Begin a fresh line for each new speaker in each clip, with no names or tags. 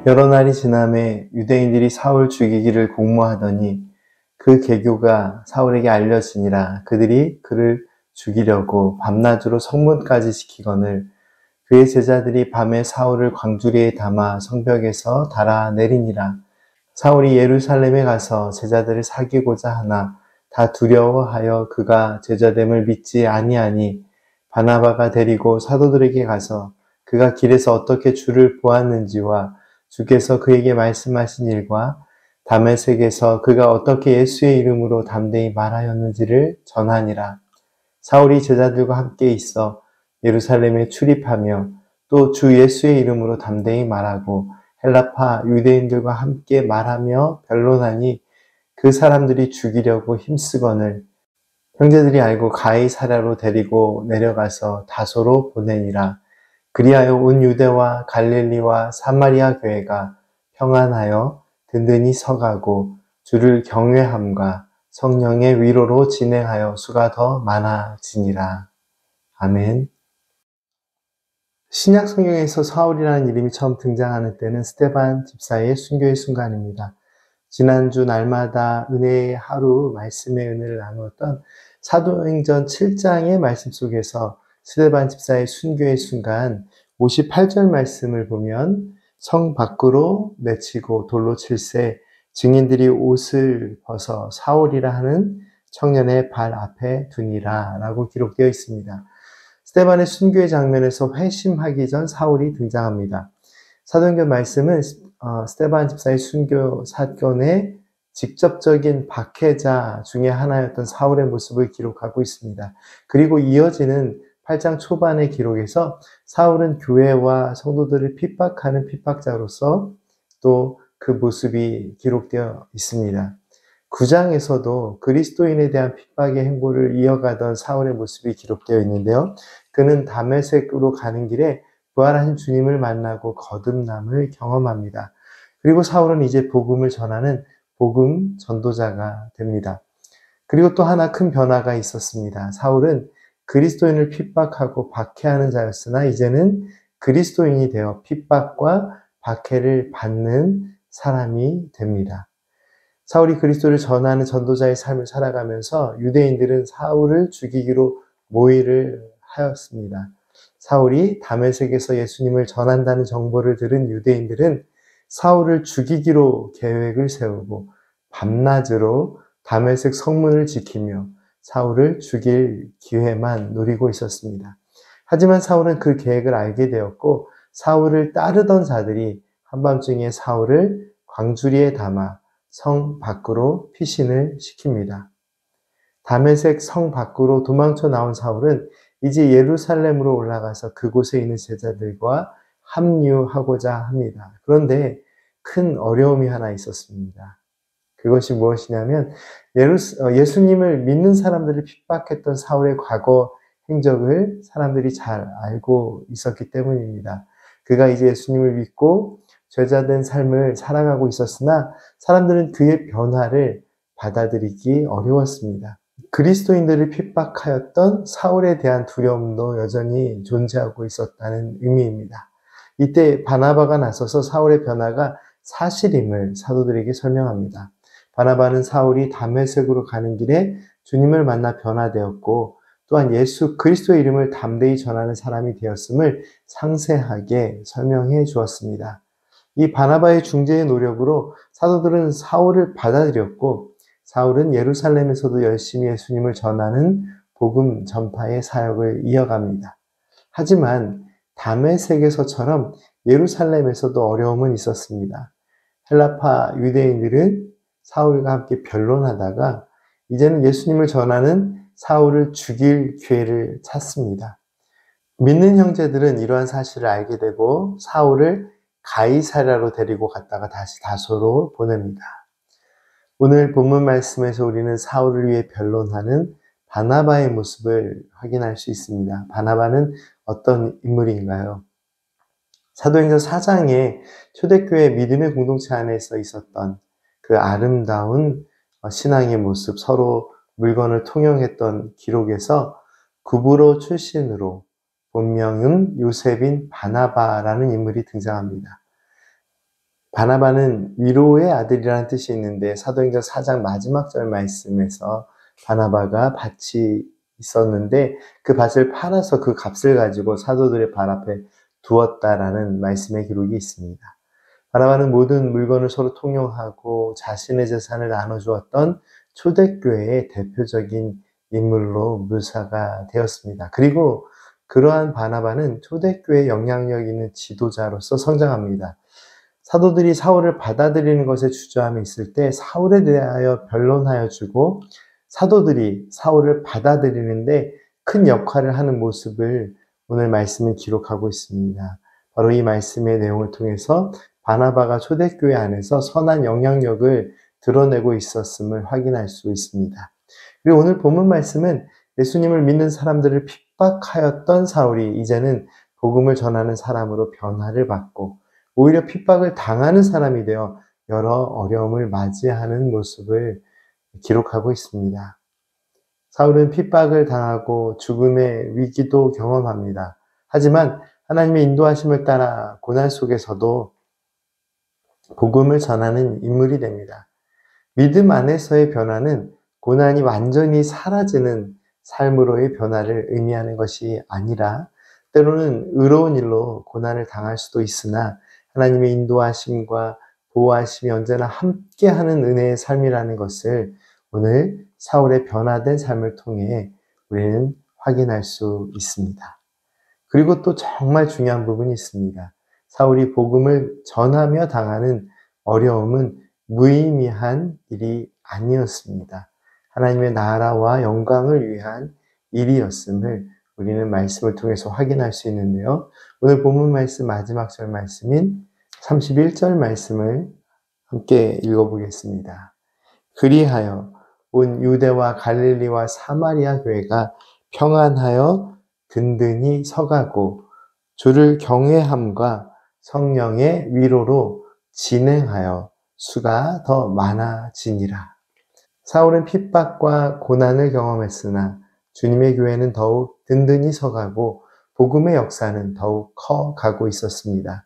여러 날이 지남에 유대인들이 사울 죽이기를 공모하더니 그 계교가 사울에게 알려지니라. 그들이 그를 죽이려고 밤낮으로 성문까지 지키거늘 그의 제자들이 밤에 사울을 광주리에 담아 성벽에서 달아내리니라. 사울이 예루살렘에 가서 제자들을 사귀고자 하나 다 두려워하여 그가 제자됨을 믿지 아니하니 바나바가 데리고 사도들에게 가서 그가 길에서 어떻게 주를 보았는지와 주께서 그에게 말씀하신 일과 다메섹에서 그가 어떻게 예수의 이름으로 담대히 말하였는지를 전하니라. 사울이 제자들과 함께 있어 예루살렘에 출입하며 또 주 예수의 이름으로 담대히 말하고 헬라파 유대인들과 함께 말하며 변론하니 그 사람들이 죽이려고 힘쓰거늘 형제들이 알고 가이사랴로 데리고 내려가서 다소로 보내니라. 그리하여 온 유대와 갈릴리와 사마리아 교회가 평안하여 든든히 서가고 주를 경외함과 성령의 위로로 진행하여 수가 더 많아지니라. 아멘. 신약 성경에서 사울이라는 이름이 처음 등장하는 때는 스데반 집사의 순교의 순간입니다. 지난주 날마다 은혜의 하루 말씀의 은혜를 나누었던 사도행전 7장의 말씀 속에서 스데반 집사의 순교의 순간 58절 말씀을 보면 성 밖으로 내치고 돌로 칠세 증인들이 옷을 벗어 사울이라 하는 청년의 발 앞에 두니라 라고 기록되어 있습니다. 스데반의 순교의 장면에서 회심하기 전 사울이 등장합니다. 사도행전 말씀은 스데반 집사의 순교 사건의 직접적인 박해자 중에 하나였던 사울의 모습을 기록하고 있습니다. 그리고 이어지는 8장 초반의 기록에서 사울은 교회와 성도들을 핍박하는 핍박자로서 또 그 모습이 기록되어 있습니다. 9장에서도 그리스도인에 대한 핍박의 행보를 이어가던 사울의 모습이 기록되어 있는데요. 그는 다메섹으로 가는 길에 부활하신 주님을 만나고 거듭남을 경험합니다. 그리고 사울은 이제 복음을 전하는 복음 전도자가 됩니다. 그리고 또 하나 큰 변화가 있었습니다. 사울은 그리스도인을 핍박하고 박해하는 자였으나 이제는 그리스도인이 되어 핍박과 박해를 받는 사람이 됩니다. 사울이 그리스도를 전하는 전도자의 삶을 살아가면서 유대인들은 사울을 죽이기로 모의를 하였습니다. 사울이 다메섹에서 예수님을 전한다는 정보를 들은 유대인들은 사울을 죽이기로 계획을 세우고 밤낮으로 다메섹 성문을 지키며 사울을 죽일 기회만 노리고 있었습니다. 하지만 사울은 그 계획을 알게 되었고 사울을 따르던 자들이 한밤중에 사울을 광주리에 담아 성 밖으로 피신을 시킵니다. 다메섹 성 밖으로 도망쳐 나온 사울은 이제 예루살렘으로 올라가서 그곳에 있는 제자들과 합류하고자 합니다. 그런데 큰 어려움이 하나 있었습니다. 그것이 무엇이냐면 예수님을 믿는 사람들을 핍박했던 사울의 과거 행적을 사람들이 잘 알고 있었기 때문입니다. 그가 이제 예수님을 믿고 죄자된 삶을 살아가고 있었으나 사람들은 그의 변화를 받아들이기 어려웠습니다. 그리스도인들을 핍박하였던 사울에 대한 두려움도 여전히 존재하고 있었다는 의미입니다. 이때 바나바가 나서서 사울의 변화가 사실임을 사도들에게 설명합니다. 바나바는 사울이 다메섹으로 가는 길에 주님을 만나 변화되었고 또한 예수 그리스도의 이름을 담대히 전하는 사람이 되었음을 상세하게 설명해 주었습니다. 이 바나바의 중재의 노력으로 사도들은 사울을 받아들였고 사울은 예루살렘에서도 열심히 예수님을 전하는 복음 전파의 사역을 이어갑니다. 하지만 다메섹에서처럼 예루살렘에서도 어려움은 있었습니다. 헬라파 유대인들은 사울과 함께 변론하다가 이제는 예수님을 전하는 사울을 죽일 기회를 찾습니다. 믿는 형제들은 이러한 사실을 알게 되고 사울을 가이사랴로 데리고 갔다가 다시 다소로 보냅니다. 오늘 본문 말씀에서 우리는 사울을 위해 변론하는 바나바의 모습을 확인할 수 있습니다. 바나바는 어떤 인물인가요? 사도행전 4장에 초대교회 믿음의 공동체 안에서 있었던 그 아름다운 신앙의 모습, 서로 물건을 통용했던 기록에서 구브로 출신으로 본명은 요셉인 바나바라는 인물이 등장합니다. 바나바는 위로의 아들이라는 뜻이 있는데 사도행전 4장 마지막 절 말씀에서 바나바가 밭이 있었는데 그 밭을 팔아서 그 값을 가지고 사도들의 발 앞에 두었다라는 말씀의 기록이 있습니다. 바나바는 모든 물건을 서로 통용하고 자신의 재산을 나눠주었던 초대교회의 대표적인 인물로 묘사가 되었습니다. 그리고 그러한 바나바는 초대교회의 영향력 있는 지도자로서 성장합니다. 사도들이 사울을 받아들이는 것에 주저함이 있을 때 사울에 대하여 변론하여 주고 사도들이 사울을 받아들이는데 큰 역할을 하는 모습을 오늘 말씀은 기록하고 있습니다. 바로 이 말씀의 내용을 통해서 바나바가 초대교회 안에서 선한 영향력을 드러내고 있었음을 확인할 수 있습니다. 그리고 오늘 본문 말씀은 예수님을 믿는 사람들을 핍박하였던 사울이 이제는 복음을 전하는 사람으로 변화를 받고 오히려 핍박을 당하는 사람이 되어 여러 어려움을 맞이하는 모습을 기록하고 있습니다. 사울은 핍박을 당하고 죽음의 위기도 경험합니다. 하지만 하나님의 인도하심을 따라 고난 속에서도 복음을 전하는 인물이 됩니다. 믿음 안에서의 변화는 고난이 완전히 사라지는 삶으로의 변화를 의미하는 것이 아니라 때로는 의로운 일로 고난을 당할 수도 있으나 하나님의 인도하심과 보호하심이 언제나 함께하는 은혜의 삶이라는 것을 오늘 사울의 변화된 삶을 통해 우리는 확인할 수 있습니다. 그리고 또 정말 중요한 부분이 있습니다. 사울이 복음을 전하며 당하는 어려움은 무의미한 일이 아니었습니다. 하나님의 나라와 영광을 위한 일이었음을 우리는 말씀을 통해서 확인할 수 있는데요. 오늘 본문 말씀 마지막 절 말씀인 31절 말씀을 함께 읽어보겠습니다. 그리하여 온 유대와 갈릴리와 사마리아 교회가 평안하여 든든히 서가고 주를 경외함과 성령의 위로로 진행하여 수가 더 많아지니라. 사울은 핍박과 고난을 경험했으나 주님의 교회는 더욱 든든히 서가고 복음의 역사는 더욱 커가고 있었습니다.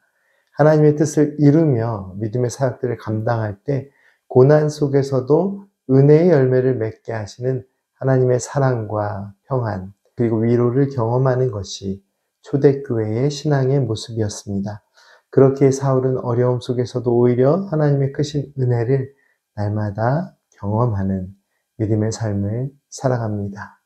하나님의 뜻을 이루며 믿음의 사역들을 감당할 때 고난 속에서도 은혜의 열매를 맺게 하시는 하나님의 사랑과 평안 그리고 위로를 경험하는 것이 초대교회의 신앙의 모습이었습니다. 그렇게 사울은 어려움 속에서도 오히려 하나님의 크신 은혜를 날마다 경험하는 믿음의 삶을 살아갑니다.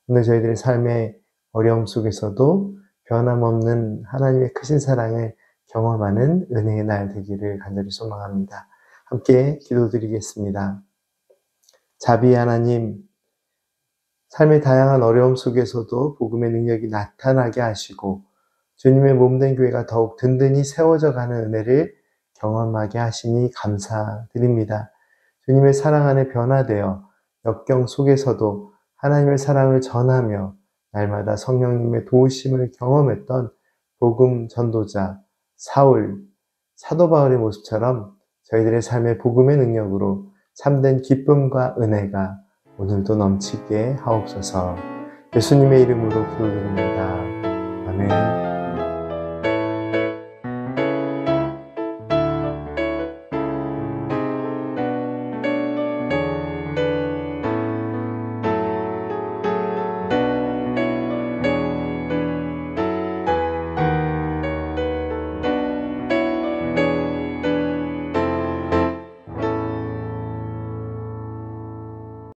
오늘 저희들의 삶의 어려움 속에서도 변함없는 하나님의 크신 사랑을 경험하는 은혜의 날 되기를 간절히 소망합니다. 함께 기도드리겠습니다. 자비의 하나님, 삶의 다양한 어려움 속에서도 복음의 능력이 나타나게 하시고 주님의 몸된 교회가 더욱 든든히 세워져 가는 은혜를 경험하게 하시니 감사드립니다. 주님의 사랑 안에 변화되어 역경 속에서도 하나님의 사랑을 전하며 날마다 성령님의 도우심을 경험했던 복음 전도자 사울, 사도 바울의 모습처럼 저희들의 삶의 복음의 능력으로 참된 기쁨과 은혜가 오늘도 넘치게 하옵소서. 예수님의 이름으로 기도드립니다. 아멘.